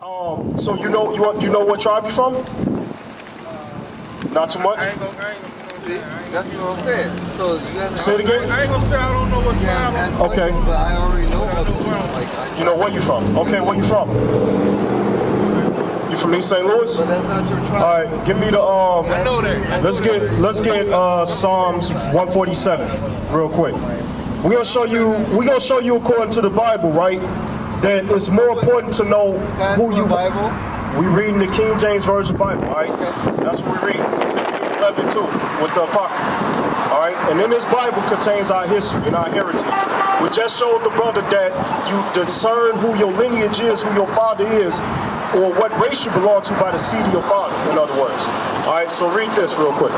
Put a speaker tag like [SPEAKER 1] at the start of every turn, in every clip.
[SPEAKER 1] So you know what tribe you're from? Not too much?
[SPEAKER 2] I ain't gonna
[SPEAKER 3] See, that's what I'm saying. So you guys
[SPEAKER 1] Say it again?
[SPEAKER 2] I ain't gonna say I don't know what tribe I'm from.
[SPEAKER 1] Okay.
[SPEAKER 3] But I already know what
[SPEAKER 1] You know where you from? Okay, where you from? You from East St. Louis?
[SPEAKER 3] But that's not your tribe.
[SPEAKER 1] All right, give me the
[SPEAKER 2] I know that.
[SPEAKER 1] let's get Psalms 147 real quick. We're gonna show you according to the Bible, right? That it's more important to know who you
[SPEAKER 3] Bible.
[SPEAKER 1] We reading the King James Version Bible, right? That's what we read, 1611 too, with the Apocrypha. All right, and in this Bible contains our history and our heritage. We just showed the brother that you discern who your lineage is, who your father is, or what race you belong to by the seed of your father, in other words. All right, so read this real quick.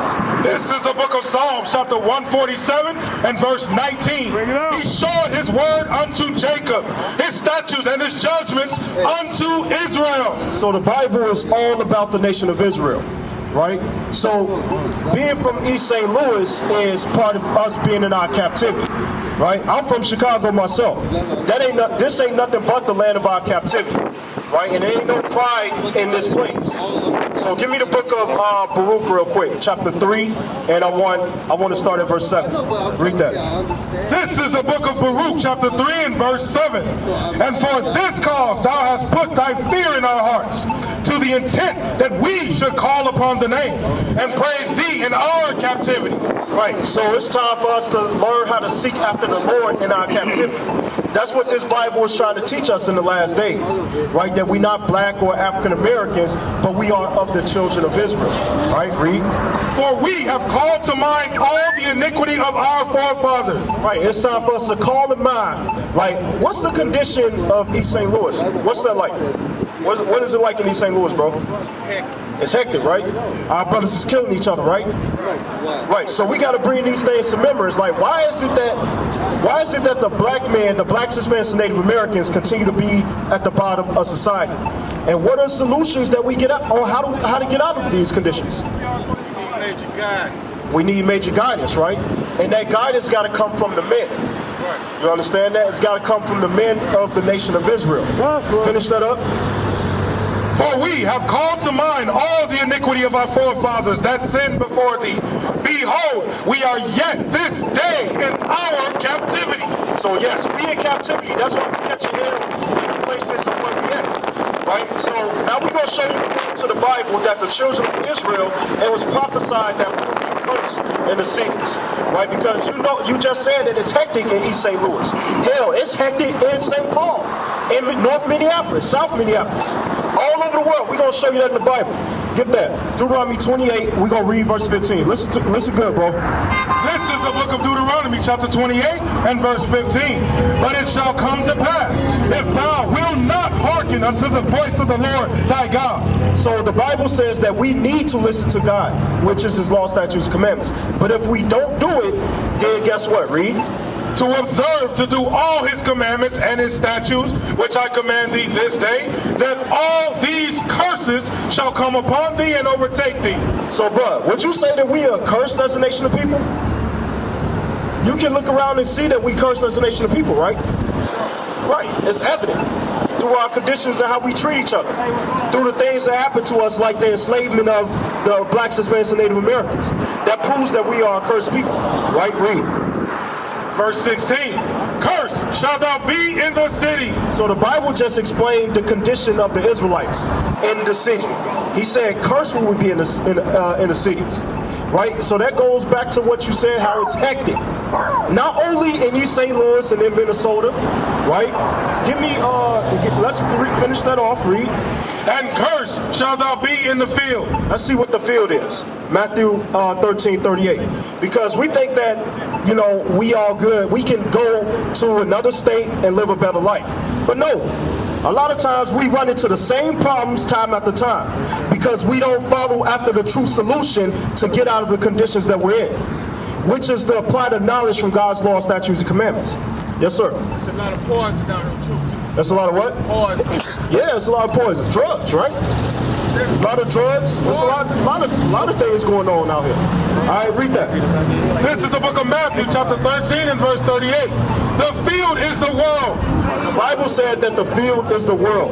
[SPEAKER 4] This is the book of Psalms, chapter 147 and verse 19. He showed his word unto Jacob, his statutes and his judgments unto Israel.
[SPEAKER 1] So the Bible is all about the nation of Israel, right? So being from East St. Louis is part of us being in our captivity, right? I'm from Chicago myself. This ain't nothing but the land of our captivity, right? And there ain't no pride in this place. So give me the book of BARUCH real quick, chapter 3, and I want to start at verse 7. Read that.
[SPEAKER 4] This is the book of BARUCH, chapter 3 and verse 7. And for this cause thou hast put thy fear in our hearts, to the intent that we should call upon the name and praise thee in our captivity.
[SPEAKER 1] Right, so it's time for us to learn how to seek after the Lord in our captivity. That's what this Bible is trying to teach us in the last days, right? That we're not black or African Americans, but we are of the children of Israel. Right, read.
[SPEAKER 4] For we have called to mind all the iniquity of our forefathers.
[SPEAKER 1] Right, it's time for us to call to mind, like, what's the condition of East St. Louis? What's that like? What is it like in East St. Louis, bro? It's hectic, right? Our brothers is killing each other, right? Right. So we got to bring these things to remembrance. Like, why is it that the black man, the blacks, Hispanics, and Native Americans continue to be at the bottom of society? And what are solutions that we get out on how to get out of these conditions? We need major guidance, right? And that guidance got to come from the men. You understand that? It's got to come from the men of the nation of Israel. Finish that up.
[SPEAKER 4] For we have called to mind all the iniquity of our forefathers that sinned before thee. Behold, we are yet this day in our captivity.
[SPEAKER 1] So yes, we in captivity. That's why we catch your head in the places of where we at. Right? So now we're going to show you according to the Bible that the children of Israel, it was prophesied that we would be cursed in the cities. Right? Because you just said that it's hectic in East St. Louis. Hell, it's hectic in St. Paul, in North Minneapolis, South Minneapolis. All over the world. We're going to show you that in the Bible. Get that. Deuteronomy 28, we're going to read verse 15. Listen good, bro.
[SPEAKER 4] This is the book of Deuteronomy, chapter 28 and verse 15. But it shall come to pass, if thou wilt not hearken unto the voice of the Lord thy God.
[SPEAKER 1] So the Bible says that we need to listen to God, which is his law, statutes, commandments. But if we don't do it, then guess what? Read.
[SPEAKER 4] To observe to do all his commandments and his statutes, which I command thee this day, that all these curses shall come upon thee and overtake thee.
[SPEAKER 1] So, bro, would you say that we are cursed as a nation of people? You can look around and see that we cursed as a nation of people, right? Right, it's evident. Through our conditions and how we treat each other. Through the things that happen to us, like the enslavement of the blacks, Hispanics, and Native Americans. That proves that we are a cursed people. Right? Read.
[SPEAKER 4] Verse 16, cursed shalt thou be in the city.
[SPEAKER 1] So the Bible just explained the condition of the Israelites in the city. He said cursed we would be in the cities. Right? So that goes back to what you said, how it's hectic. Not only in East St. Louis and in Minnesota, right? Let's finish that off, read.
[SPEAKER 4] And cursed shalt thou be in the field.
[SPEAKER 1] Let's see what the field is. Matthew 13:38. Because we think that, we all good. We can go to another state and live a better life. But no. A lot of times we run into the same problems time after time because we don't follow after the true solution to get out of the conditions that we're in, which is to apply the knowledge from God's law, statutes, and commandments. Yes, sir.
[SPEAKER 2] There's a lot of poison down here, too.
[SPEAKER 1] That's a lot of what?
[SPEAKER 2] Poison.
[SPEAKER 1] Yeah, it's a lot of poison. Drugs, right? A lot of drugs. There's a lot of things going on out here. All right, read that.
[SPEAKER 4] This is the book of Matthew, chapter 13 and verse 38. The field is the world.
[SPEAKER 1] The Bible said that the field is the world,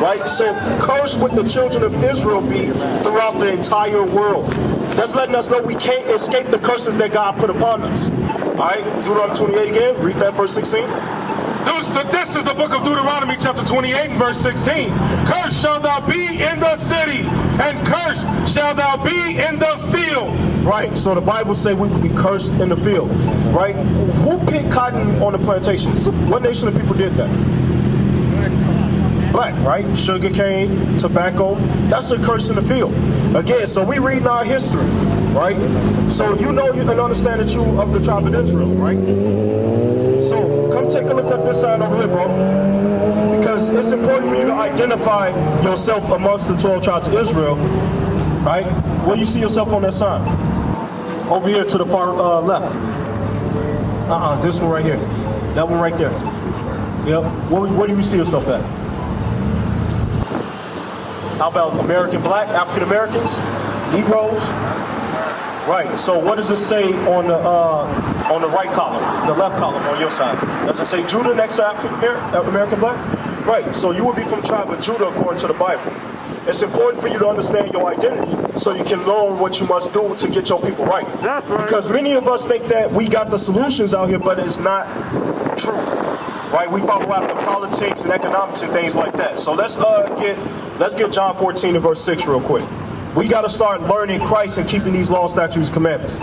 [SPEAKER 1] right? So cursed would the children of Israel be throughout the entire world. That's letting us know we can't escape the curses that God put upon us. All right, Deuteronomy 28 again. Read that verse 16.
[SPEAKER 4] This is the book of Deuteronomy, chapter 28 and verse 16. Cursed shalt thou be in the city, and cursed shalt thou be in the field.
[SPEAKER 1] Right, so the Bible says we would be cursed in the field, right? Who picked cotton on the plantations? What nation of people did that? Black, right? Sugar cane, tobacco, that's a curse in the field. Again, so we read in our history, right? So you know and understand that you of the tribe of Israel, right? So come take a look at this side over here, bro. Because it's important for you to identify yourself amongst the 12 tribes of Israel, right? Where do you see yourself on that sign? Over here to the far left. This one right here. That one right there. Yep. Where do you see yourself at? How about American black, African Americans, Negroes? Right. So what does it say on the right column, the left column on your side? Does it say Judah next to American black? Right. So you would be from the tribe of Judah according to the Bible. It's important for you to understand your identity so you can learn what you must do to get your people right.
[SPEAKER 2] That's right.
[SPEAKER 1] Because many of us think that we got the solutions out here, but it's not true. Right? We follow after politics and economics and things like that. So let's get John 14 and verse 6 real quick. We got to start learning Christ and keeping these laws, statutes, and commandments.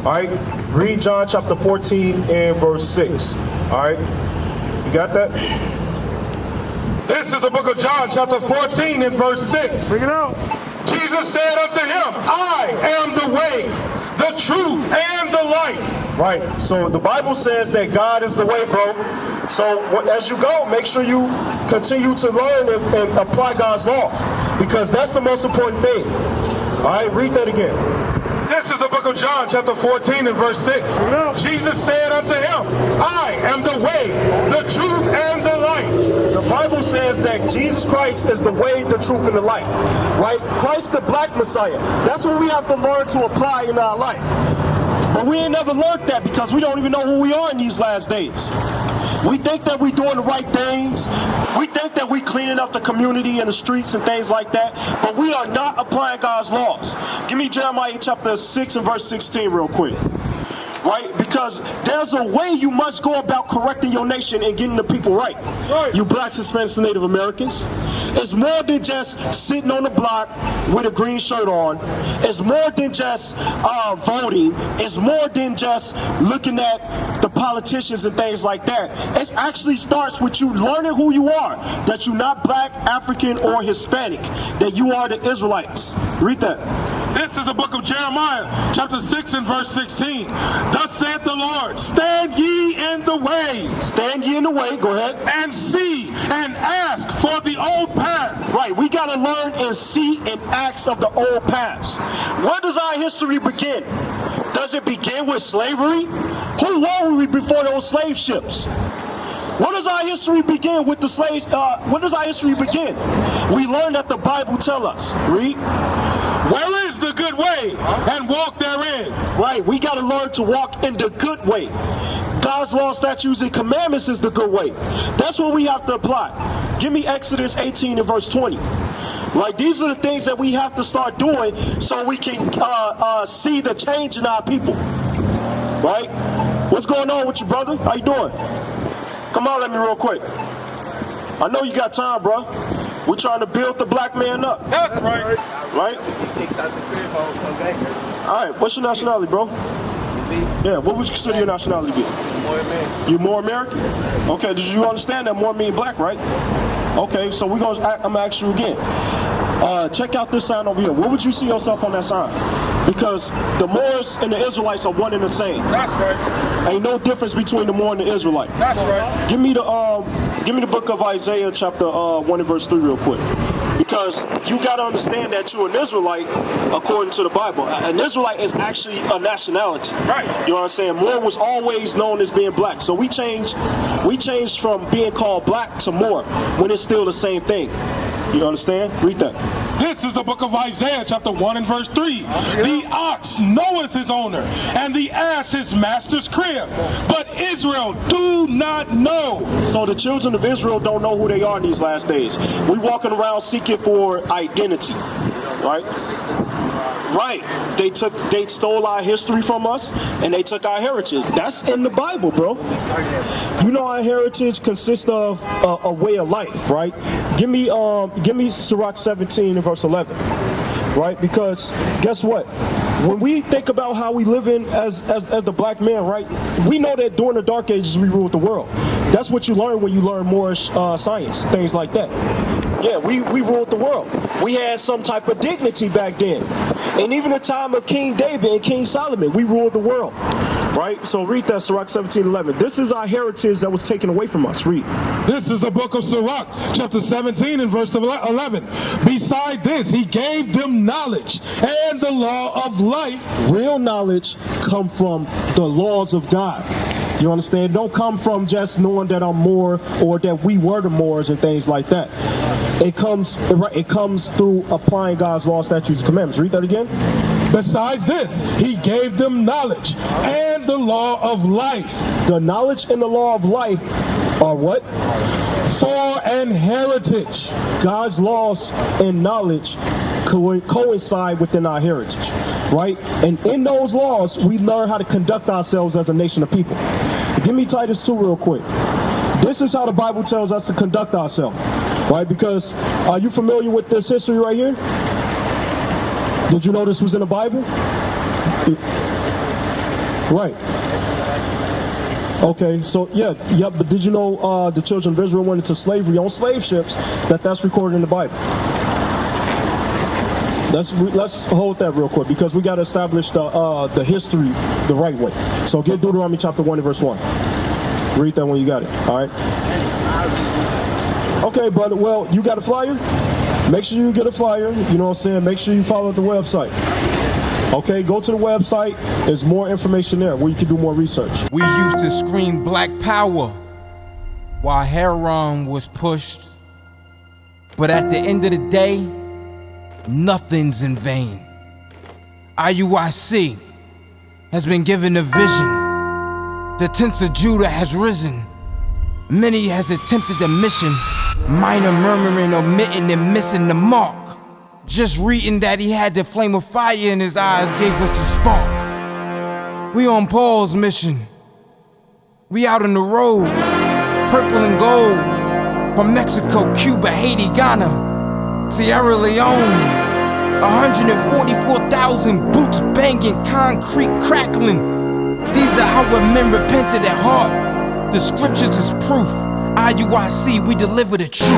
[SPEAKER 1] All right? Read John chapter 14 and verse 6. All right? You got that?
[SPEAKER 4] This is the book of John, chapter 14 and verse 6.
[SPEAKER 2] Bring it out.
[SPEAKER 4] Jesus said unto him, I am the way, the truth, and the life.
[SPEAKER 1] Right. So the Bible says that God is the way, bro. So as you go, make sure you continue to learn and apply God's laws, because that's the most important thing. All right, read that again.
[SPEAKER 4] This is the book of John, chapter 14 and verse 6. Jesus said unto him, I am the way, the truth, and the life.
[SPEAKER 1] The Bible says that Jesus Christ is the way, the truth, and the life. Right? Christ the black Messiah. That's what we have to learn to apply in our life. But we ain't never learned that because we don't even know who we are in these last days. We think that we're doing the right things. We think that we're cleaning up the community and the streets and things like that. But we are not applying God's laws. Give me Jeremiah chapter 6 and verse 16 real quick. Right? Because there's a way you must go about correcting your nation and getting the people right. You blacks, Hispanics, and Native Americans. It's more than just sitting on the block with a green shirt on. It's more than just voting. It's more than just looking at the politicians and things like that. It actually starts with you learning who you are. That you're not black, African, or Hispanic. That you are the Israelites. Read that.
[SPEAKER 4] This is the book of Jeremiah, chapter 6 and verse 16. Thus saith the Lord, stand ye in the way.
[SPEAKER 1] Stand ye in the way, go ahead.
[SPEAKER 4] And see and ask for the old path.
[SPEAKER 1] Right, we got to learn and see and ask of the old past. Where does our history begin? Does it begin with slavery? Who were we before those slave ships? When does our history begin with the slaves? When does our history begin? We learn that the Bible tells us. Read.
[SPEAKER 4] Where is the good way, and walk therein?
[SPEAKER 1] Right, we got to learn to walk in the good way. God's law, statutes, and commandments is the good way. That's what we have to apply. Give me Exodus 18 and verse 20. Right, these are the things that we have to start doing so we can see the change in our people. Right? What's going on with you, brother? How you doing? Come on, let me real quick. I know you got time, bro. We're trying to build the black man up.
[SPEAKER 2] That's right.
[SPEAKER 1] Right? All right, what's your nationality, bro? Yeah, what would you consider your nationality be?
[SPEAKER 3] More American.
[SPEAKER 1] You more American? Okay, did you understand that more mean black, right? Okay, so I'm gonna ask you again. Check out this sign over here. Where would you see yourself on that sign? Because the Moors and the Israelites are one and the same.
[SPEAKER 2] That's right.
[SPEAKER 1] Ain't no difference between the Moor and the Israelite.
[SPEAKER 2] That's right.
[SPEAKER 1] Give me the book of Isaiah chapter 1 and verse 3 real quick. Because you got to understand that you're an Israelite according to the Bible. An Israelite is actually a nationality.
[SPEAKER 2] Right.
[SPEAKER 1] You know what I'm saying? Moor was always known as being black. So we changed from being called black to Moor when it's still the same thing. You understand? Read that.
[SPEAKER 4] This is the book of Isaiah, chapter 1 and verse 3. The ox knoweth his owner, and the ass his master's crib. But Israel do not know.
[SPEAKER 1] So the children of Israel don't know who they are in these last days. We walking around seeking for identity, right? Right. They stole our history from us, and they took our heritage. That's in the Bible, bro. You know our heritage consists of a way of life, right? Give me Sirach 17 and verse 11, right? Because guess what? When we think about how we live in as the black man, right? We know that during the Dark Ages we ruled the world. That's what you learn when you learn Moorish science, things like that. Yeah, we ruled the world. We had some type of dignity back then. And even the time of King David and King Solomon, we ruled the world. Right? So read that, Sirach 17:11. This is our heritage that was taken away from us. Read.
[SPEAKER 4] This is the book of Sirach, chapter 17 and verse 11. Beside this, he gave them knowledge and the law of life.
[SPEAKER 1] Real knowledge come from the laws of God. You understand? Don't come from just knowing that I'm Moor or that we were the Moors and things like that. It comes through applying God's law, statutes, and commandments. Read that again.
[SPEAKER 4] Besides this, he gave them knowledge and the law of life.
[SPEAKER 1] The knowledge and the law of life are what?
[SPEAKER 4] For an heritage.
[SPEAKER 1] God's laws and knowledge coincide within our heritage, right? And in those laws, we learn how to conduct ourselves as a nation of people. Give me Titus 2 real quick. This is how the Bible tells us to conduct ourselves, right? Because are you familiar with this history right here? Did you know this was in the Bible? Right. Okay, so yeah, but did you know the children of Israel went into slavery on slave ships? That's recorded in the Bible. Let's hold that real quick because we got to establish the history the right way. So get Deuteronomy chapter 1 and verse 1. Read that when you got it. All right. Okay, brother. Well, you got a flyer? Make sure you get a flyer. You know what I'm saying? Make sure you follow the website. Okay, go to the website. There's more information there where you can do more research.
[SPEAKER 2] We used to scream black power while Heron was pushed. But at the end of the day, nothing's in vain. IUIC has been given a vision. The tents of Judah has risen. Many has attempted the mission. Minor murmuring, omitting, and missing the mark. Just reading that he had the flame of fire in his eyes gave us the spark. We on Paul's mission. We out on the road, purple and gold. From Mexico, Cuba, Haiti, Ghana, Sierra Leone. 144,000 boots banging, concrete crackling. These are our men repented at heart. The scriptures is proof. IUIC, we deliver the truth.